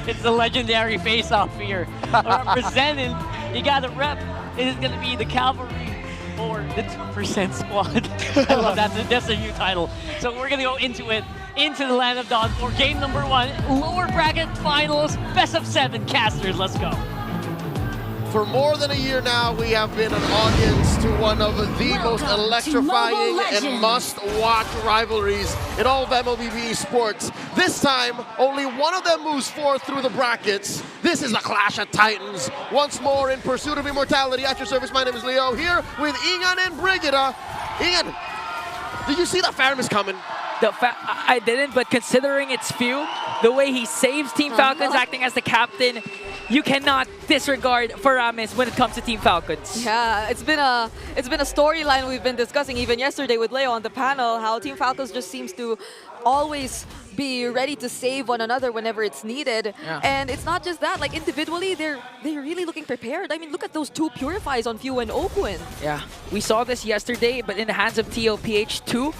It's the legendary face-off here. Representing, you got to rep. It is going to be the Cavalry or the 2% squad. I love that. That's a new title. So we're going to go into it, into the Land of Dawn for game number 1. Lower bracket finals, best of 7 casters. Let's go. For more than a year now, we have been an audience to one of the most electrifying and must-watch rivalries in all of mlbb sports. This time, only one of them moves forth through the brackets. This is a clash of titans. Once more in pursuit of immortality. At your service, my name is Leo, here with Ingan and Brigida. Ingan, did you see that Farum is coming? I didn't, but considering it's few, the way he saves Team Falcons acting as the captain, you cannot disregard Faramis when it comes to Team Falcons. Yeah, it's been a storyline we've been discussing even yesterday with Leo on the panel, how Team Falcons just seems to always be ready to save one another whenever it's needed. Yeah. And it's not just that, like individually, they're really looking prepared. I mean, look at those 2 Purifies on Few and Okwin. Yeah, we saw this yesterday, but in the hands of TLPH too.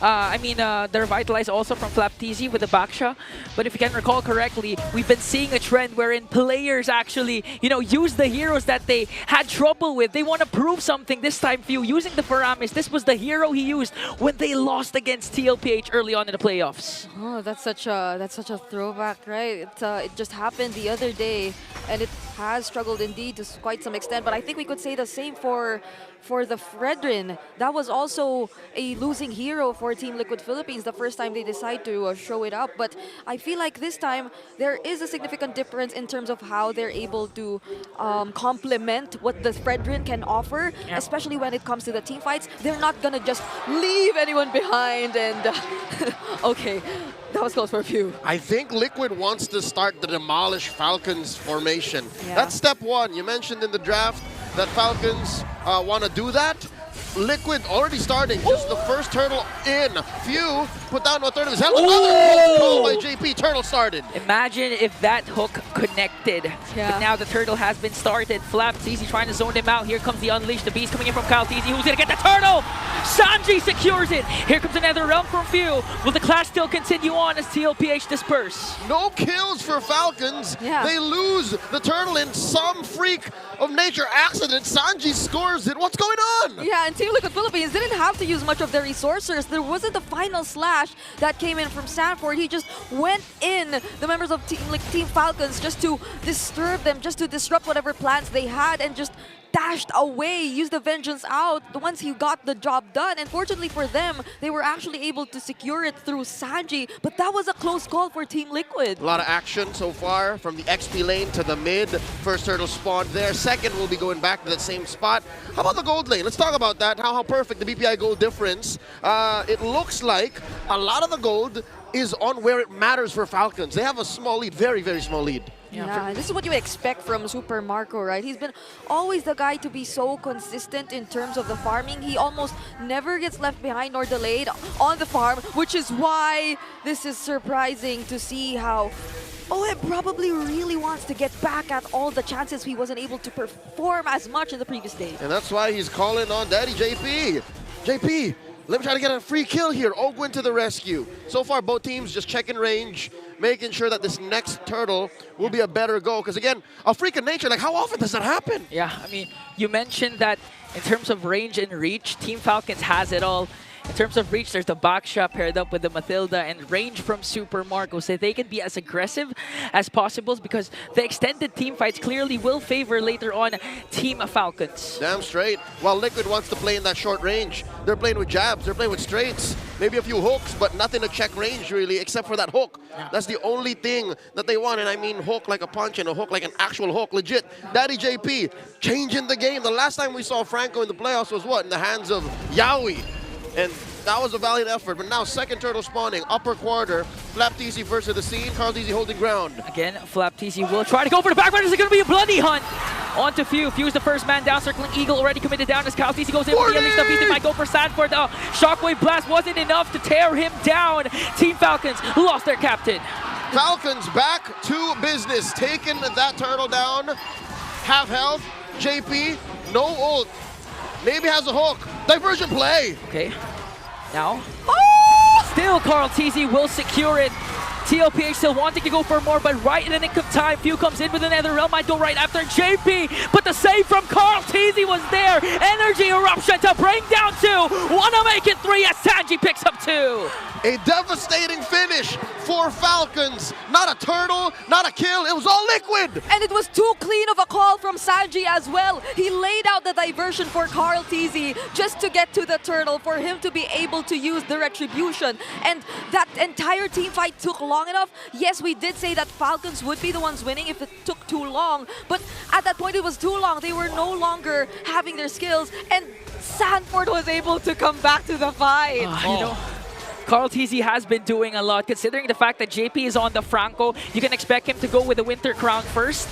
They're vitalized also from FlapTZ with the Baksha. But if you can recall correctly, we've been seeing a trend wherein players actually, use the heroes that they had trouble with. They want to prove something this time. Few using the Faramis. This was the hero he used when they lost against TLPH early on in the playoffs. Oh, that's such a throwback, right? It just happened the other day, and it has struggled indeed to quite some extent. But I think we could say the same for the Fredrin. That was also a losing hero for Team Liquid Philippines the first time they decide to show it up. But I feel like this time there is a significant difference in terms of how they're able to complement what the Fredrin can offer, especially when it comes to the team fights. They're not gonna just leave anyone behind and okay, that was close for a few. I think Liquid wants to start the demolish Falcons formation. Yeah. That's step 1. You mentioned in the draft that Falcons want to do that. Liquid already starting, just the first turtle in. Few put down a third of his health. Another call by JP. Turtle started. Imagine if that hook connected. Yeah. But now the turtle has been started. FlapTZ trying to zone him out. Here comes the Unleash. The beast coming in from Kyle TZ. Who's going to get the turtle? Sanji secures it. Here comes another realm from Few. Will the clash still continue on as TLPH disperse? No kills for Falcons. Yeah. They lose the turtle in some freak of nature accident. Sanji scores it. What's going on? Yeah, and Team Liquid Philippines didn't have to use much of their resources. There wasn't the final slash that came in from Sanford. He just went in the members of Team Falcons just to disturb them, just to disrupt whatever plans they had, and just dashed away, used the vengeance out once he got the job done. And fortunately for them, they were actually able to secure it through Sanji, but that was a close call for Team Liquid. A lot of action so far from the XP lane to the mid. First turtle spawned there. Second will be going back to that same spot. How about the gold lane? Let's talk about that. How perfect the BPI gold difference. It looks like a lot of the gold is on where it matters for Falcons. They have a small lead, very, very small lead. Yeah, this is what you expect from Super Marco, right? He's been always the guy to be so consistent in terms of the farming. He almost never gets left behind or delayed on the farm, which is why this is surprising to see how OM probably really wants to get back at all the chances he wasn't able to perform as much in the previous days. And that's why he's calling on Daddy JP. JP, let me try to get a free kill here. Ogwin to the rescue. So far, both teams just checking range, making sure that this next turtle will be a better go. Because again, a freak of nature, like how often does that happen? Yeah, I mean, you mentioned that in terms of range and reach, Team Falcons has it all. In terms of reach, there's the Baksha paired up with the Mathilda, and range from Super Marco, so they can be as aggressive as possible because the extended team fights clearly will favor later on Team Falcons. Damn straight. While Liquid wants to play in that short range, they're playing with jabs, they're playing with straights, maybe a few hooks, but nothing to check range really, except for that hook. Yeah. That's the only thing that they want, and I mean hook like a punch and a hook like an actual hook, legit. Daddy JP changing the game. The last time we saw Franco in the playoffs was what? In the hands of Yaoi. And that was a valiant effort, but now second turtle spawning, upper quarter, FlapTZ versus the scene, Carl TZ holding ground. Again, FlapTZ will try to go for the background. Is it going to be a bloody hunt? On to Few. Few's the first man down, circling Eagle already committed down as Carl TZ goes in with the Unleash. The beast. They might go for Sanford. Shockwave Blast wasn't enough to tear him down. Team Falcons lost their captain. Falcons back to business, taking that turtle down. Half health, JP, no ult. Maybe has a hook. Diversion play. Okay. Now, still Carl TZ will secure it. TLPH still wanting to go for more, but right in the nick of time, Few comes in with another realm. Might go right after JP, but the save from Carl Teasy was there. Energy eruption to bring down 2. Wanna make it 3 as Sanji picks up 2. A devastating finish for Falcons. Not a turtle, not a kill, it was all Liquid. And it was too clean of a call from Sanji as well. He laid out the diversion for Carl Teasy just to get to the turtle, for him to be able to use the retribution. And that entire team fight took long enough. Yes, we did say that Falcons would be the ones winning if it took too long, but at that point it was too long. They were no longer having their skills, and Sanford was able to come back to the fight. You know, Carl Teasy has been doing a lot, considering the fact that JP is on the Franco. You can expect him to go with the Winter Crown first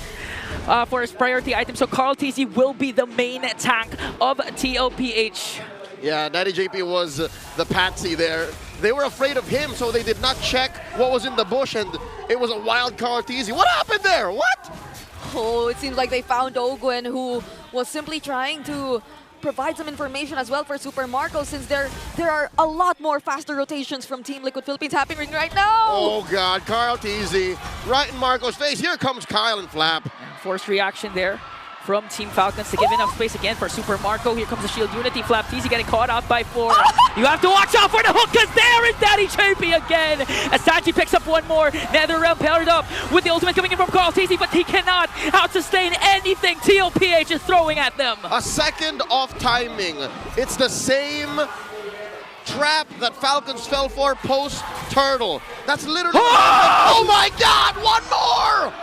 for his priority item. So Carl Teasy will be the main tank of TLPH. Yeah, Daddy JP was the patsy there. They were afraid of him, so they did not check what was in the bush, and it was a wild Carl Teasy. What happened there? What? Oh, it seems like they found Ogwen, who was simply trying to provide some information as well for Super Marco, since there are a lot more faster rotations from Team Liquid Philippines happening right now. Oh God, Carl Teasy right in Marco's face. Here comes Kyle and Flap. Forced reaction there from Team Falcons to give enough space again for Super Marco. Here comes the Shield Unity. Flap Teasy getting caught out by 4. You have to watch out for the hook, because there is Daddy JP again. As Sanji picks up one more. NetherRealm paired up with the ultimate coming in from Carl Teasy, but he cannot out-sustain anything TLPH is throwing at them. A second off timing. It's the same trap that Falcons fell for post-turtle. That's literally... Oh my God, one more!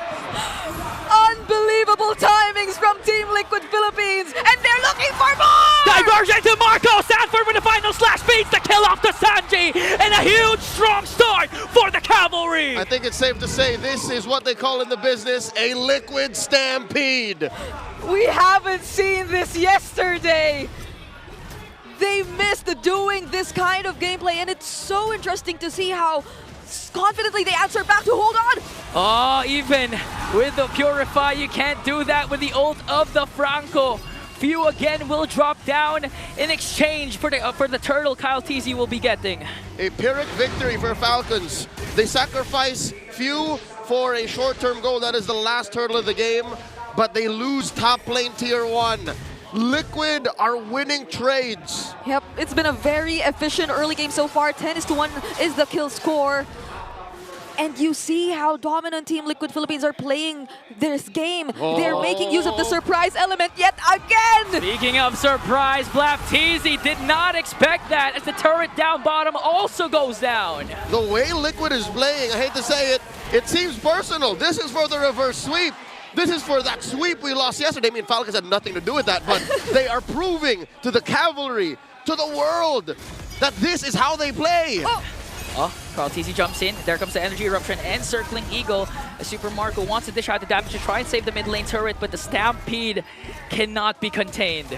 Unbelievable timings from Team Liquid Philippines, and they're looking for more! Diversion to Marco. Sanford with the final slash beats the kill off to Sanji, and a huge strong start for the Cavalry. I think it's safe to say this is what they call in the business a liquid stampede. We haven't seen this yesterday. They missed doing this kind of gameplay, and it's so interesting to see how confidently they answer back to hold on. Oh, even with the Purify, you can't do that with the ult of the Franco. Few again will drop down in exchange for the turtle Kyle Teasy will be getting. A Pyrrhic victory for Falcons. They sacrifice Few for a short-term goal. That is the last turtle of the game, but they lose top lane tier 1. Liquid are winning trades. Yep, it's been a very efficient early game so far. 10-1 is the kill score. And you see how dominant Team Liquid Philippines are playing this game. They're making use of the surprise element yet again. Speaking of surprise, Flap Teasy did not expect that, as the turret down bottom also goes down. The way Liquid is playing, I hate to say it, it seems personal. This is for the reverse sweep. This is for that sweep we lost yesterday. I mean, Falcons had nothing to do with that, but they are proving to the Cavalry, to the world, that this is how they play. Carl Teasy jumps in. There comes the Energy Eruption and Circling Eagle. Super Marco wants to dish out the damage to try and save the mid lane turret, but the Stampede cannot be contained.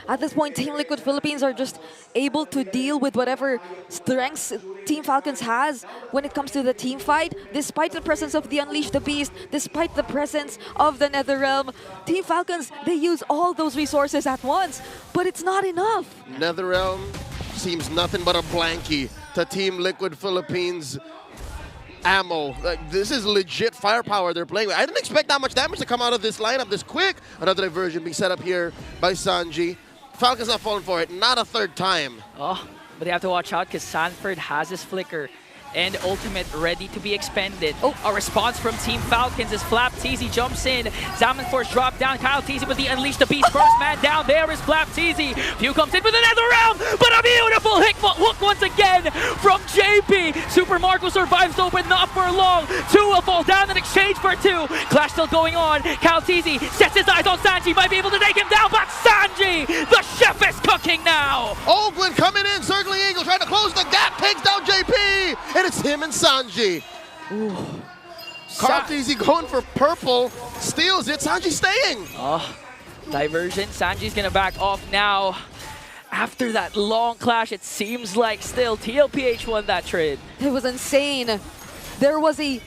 At this point, Team Liquid Philippines are just able to deal with whatever strengths Team Falcons has when it comes to the team fight. Despite the presence of the Unleash the Beast, despite the presence of the NetherRealm, Team Falcons, they use all those resources at once, but it's not enough. NetherRealm seems nothing but a blankie to Team Liquid Philippines ammo. Like, this is legit firepower they're playing with. I didn't expect that much damage to come out of this lineup this quick. Another diversion being set up here by Sanji. Falcons not falling for it, not a third time. But they have to watch out, because Sanford has his flicker and ultimate ready to be expended. A response from Team Falcons as Flap Teasy jumps in. Salmon Force drop down. Kyle Teasy with the Unleash the Beast. First man down. There is Flap Teasy. Few comes in with another round, but a beautiful hook once again from JP. Super Marco survives though, but not for long. 2 will fall down in exchange for 2. Clash still going on. Kyle Teasy sets his eyes on Sanji. Might be able to take him down, but Sanji, the chef is cooking now. Ogwen coming in, circling Eagle, trying to close the gap, takes down JP. And it's him and Sanji. Carl Teasy going for purple, steals it. Sanji staying. Diversion. Sanji's gonna back off now. After that long clash, it seems like still TLPH won that trade. It was insane. There was a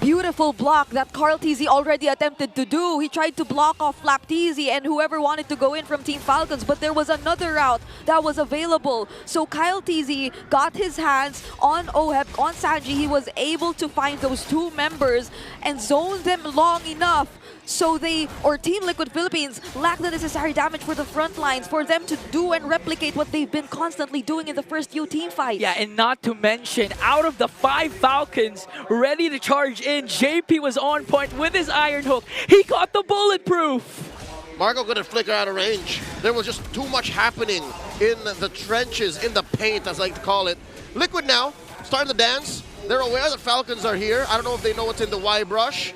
beautiful block that Carl TZ already attempted to do. He tried to block off Flap TZ and whoever wanted to go in from Team Falcons, but there was another route that was available. So Kyle TZ got his hands on Oheb, on Sanji. He was able to find those two members and zone them long enough so Team Liquid Philippines lack the necessary damage for the front lines for them to do and replicate what they've been constantly doing in the first few team fights. Yeah, and not to mention, out of the 5 Falcons ready to charge in, JP was on point with his Iron Hook. He got the bulletproof. Marco couldn't flicker out of range. There was just too much happening in the trenches, in the paint, as I like to call it. Liquid now, starting the dance. They're aware that Falcons are here. I don't know if they know what's in the Y brush.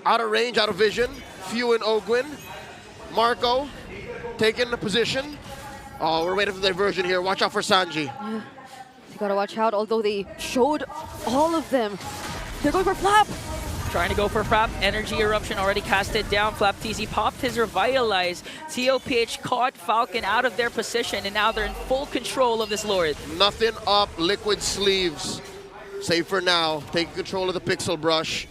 Out of range, out of vision. Few and Ogwin. Marco taking the position. Oh, we're waiting for the diversion here. Watch out for Sanji. Yeah. You gotta watch out, although they showed all of them. They're going for Flap. Trying to go for Flap. Energy Eruption already casted down. Flap TZ popped his Revitalize. TOPH caught Falcon out of their position, and now they're in full control of this Lord. Nothing up Liquid sleeves. Safe for now. Taking control of the pixel brush.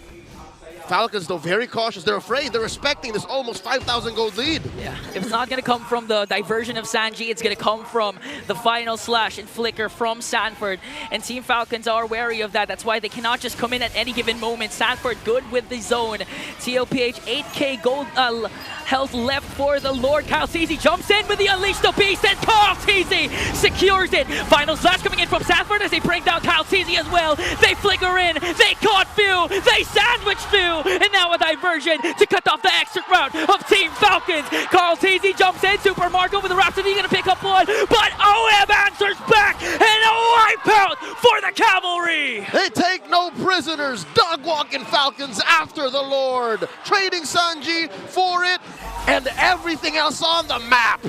Falcons, though, very cautious. They're afraid. They're respecting this almost 5,000 gold lead. Yeah, if it's not going to come from the diversion of Sanji, it's going to come from the final slash and flicker from Sanford. And Team Falcons are wary of that. That's why they cannot just come in at any given moment. Sanford good with the zone. TOPH 8k gold health left for the Lord. Kyle TZ jumps in with the Unleash the Beast, and Kyle TZ secures it. Final slash coming in from Sanford as they bring down Kyle TZ as well. They flicker in. They caught Few. They sandwiched Few. And now a diversion to cut off the exit route of Team Falcons. Carl TZ jumps in. Super Marco with the Rhapsody going to pick up one. But OM answers back. And a wipeout for the Cavalry. They take no prisoners. Dog walking Falcons after the Lord. Trading Sanji for it and everything else on the map.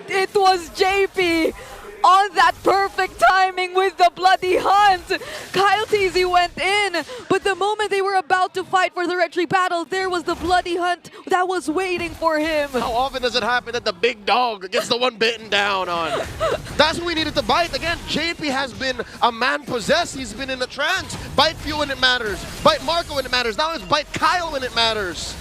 It was JP on that perfect timing with the bloody hunt. Kyle TZ went in, but the moment they were about to fight for the retreat battle, there was the bloody hunt that was waiting for him. How often does it happen that the big dog gets the one bitten down on? That's what we needed to bite. Again, JP has been a man possessed. He's been in a trance. Bite Few when it matters. Bite Marco when it matters. Now it's bite Kyle when it matters.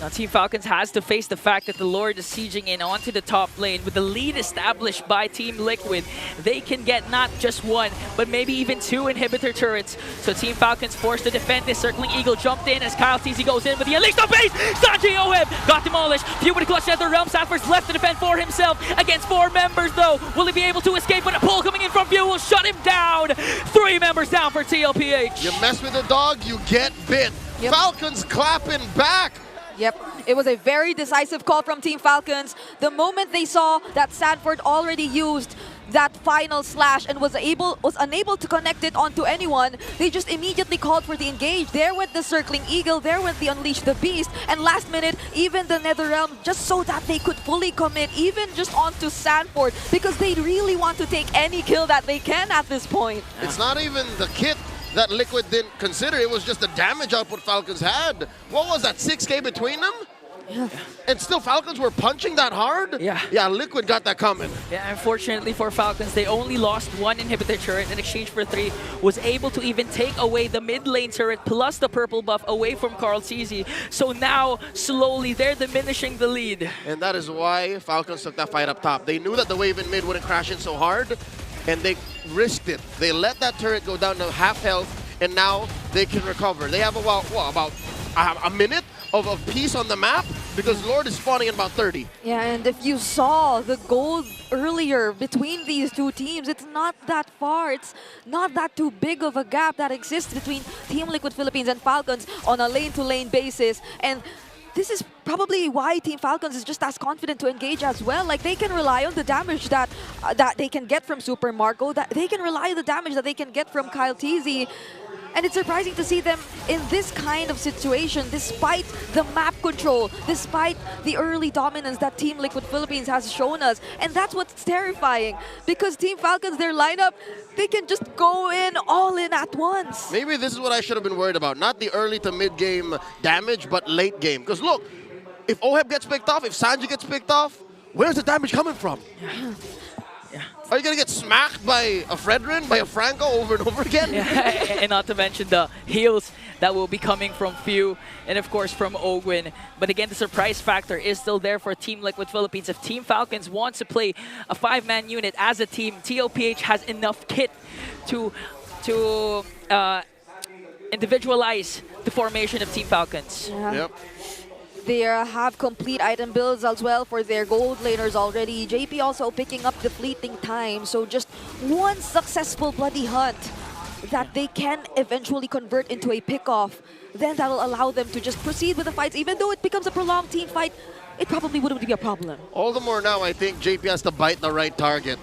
Now Team Falcons has to face the fact that the Lord is sieging in onto the top lane with the lead established by Team Liquid. They can get not just one, but maybe even 2 inhibitor turrets. So Team Falcons forced to defend this. Circling Eagle jumped in as Kyle TZ goes in with the Unleash the Beast. Sanji Oheb got demolished. Few with a clutch at the realm. Sanford's left to defend for himself against 4 members though. Will he be able to escape? But a pull coming in from Few will shut him down. 3 members down for TLPH. You mess with a dog, you get bit. Yep. Falcons clapping back. Yep, it was a very decisive call from Team Falcons. The moment they saw that Sanford already used that final slash and was unable to connect it onto anyone, they just immediately called for the engage. There went the Circling Eagle, there went the Unleash the Beast, and last minute, even the Netherrealm, just so that they could fully commit, even just onto Sanford, because they really want to take any kill that they can at this point. It's not even the kit that Liquid didn't consider. It was just the damage output Falcons had. What was that, 6k between them? Yeah. And still Falcons were punching that hard? Yeah. Yeah, Liquid got that coming. Yeah, unfortunately for Falcons, they only lost 1 inhibitor turret in exchange for 3. Was able to even take away the mid lane turret plus the purple buff away from Carl TZ. So now, slowly, they're diminishing the lead. And that is why Falcons took that fight up top. They knew that the wave in mid wouldn't crash in so hard, and they risked it. They let that turret go down to half health, and now they can recover. They have about a minute of peace on the map because Lord is spawning in about 30. Yeah, and if you saw the gold earlier between these two teams, it's not that far. It's not that too big of a gap that exists between Team Liquid Philippines and Falcons on a lane-to-lane basis. And this is probably why Team Falcons is just as confident to engage as well. Like, they can rely on the damage that they can get from Super Marco, that they can rely on the damage that they can get from Kyle TZ. And it's surprising to see them in this kind of situation, despite the map control, despite the early dominance that Team Liquid Philippines has shown us. And that's what's terrifying, because Team Falcons, their lineup, they can just go in all in at once. Maybe this is what I should have been worried about. Not the early to mid-game damage, but late game. Because look, if Oheb gets picked off, if Sanji gets picked off, where's the damage coming from? Are you gonna get smacked by a Fredrin, by a Franco over and over again? Yeah, and not to mention the heals that will be coming from Few and of course from Ogwin. But again, the surprise factor is still there for a team like with Philippines. If Team Falcons wants to play a 5-man unit as a team, TOPH has enough kit to individualize the formation of Team Falcons. Yeah. Yep. They have complete item builds as well for their gold laners already. JP also picking up the fleeting time, so just one successful bloody hunt that they can eventually convert into a pick-off. Then that'll allow them to just proceed with the fights. Even though it becomes a prolonged team fight, it probably wouldn't be a problem. All the more now, I think JP has to bite the right target.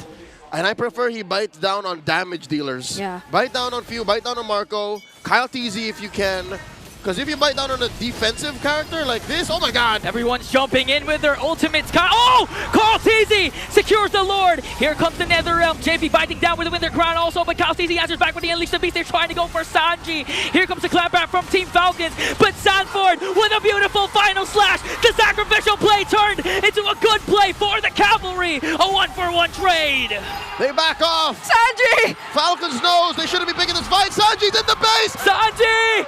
And I prefer he bites down on damage dealers. Yeah. Bite down on Few, bite down on Marco, Kyle TZ if you can. Because if you bite down on a defensive character like this, oh my god! Everyone's jumping in with their ultimates. Oh! Carl TZ secures the Lord. Here comes the Netherrealm. JP biting down with the Winter Crown also, but Carl TZ answers back with the Unleash the Beast. They're trying to go for Sanji. Here comes the clapback from Team Falcons, but Sanford with a beautiful final slash. The sacrificial play turned into a good play for the Cavalry. A 1-for-1 trade. They back off! Sanji! Falcons knows they shouldn't be picking this fight. Sanji's in the base! Sanji!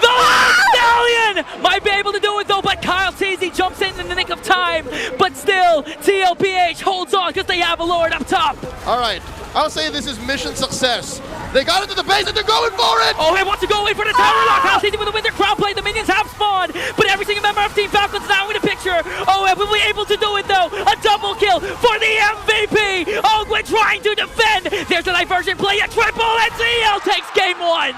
The lone Stallion might be able to do it though, but Kyle TZ jumps in the nick of time. But still, TLPH holds on because they have a Lord up top. All right, I'll say this is mission success. They got into the base and they're going for it! Oh, he wants to go in for the tower lock. Kyle TZ with the Winter Crown play. The minions have spawned, but every single member of Team Falcons now in the picture. Oh, and will be able to do it though. A double kill for the MVP. Oh, we're trying to defend. There's a diversion play, a triple, and CL takes game 1.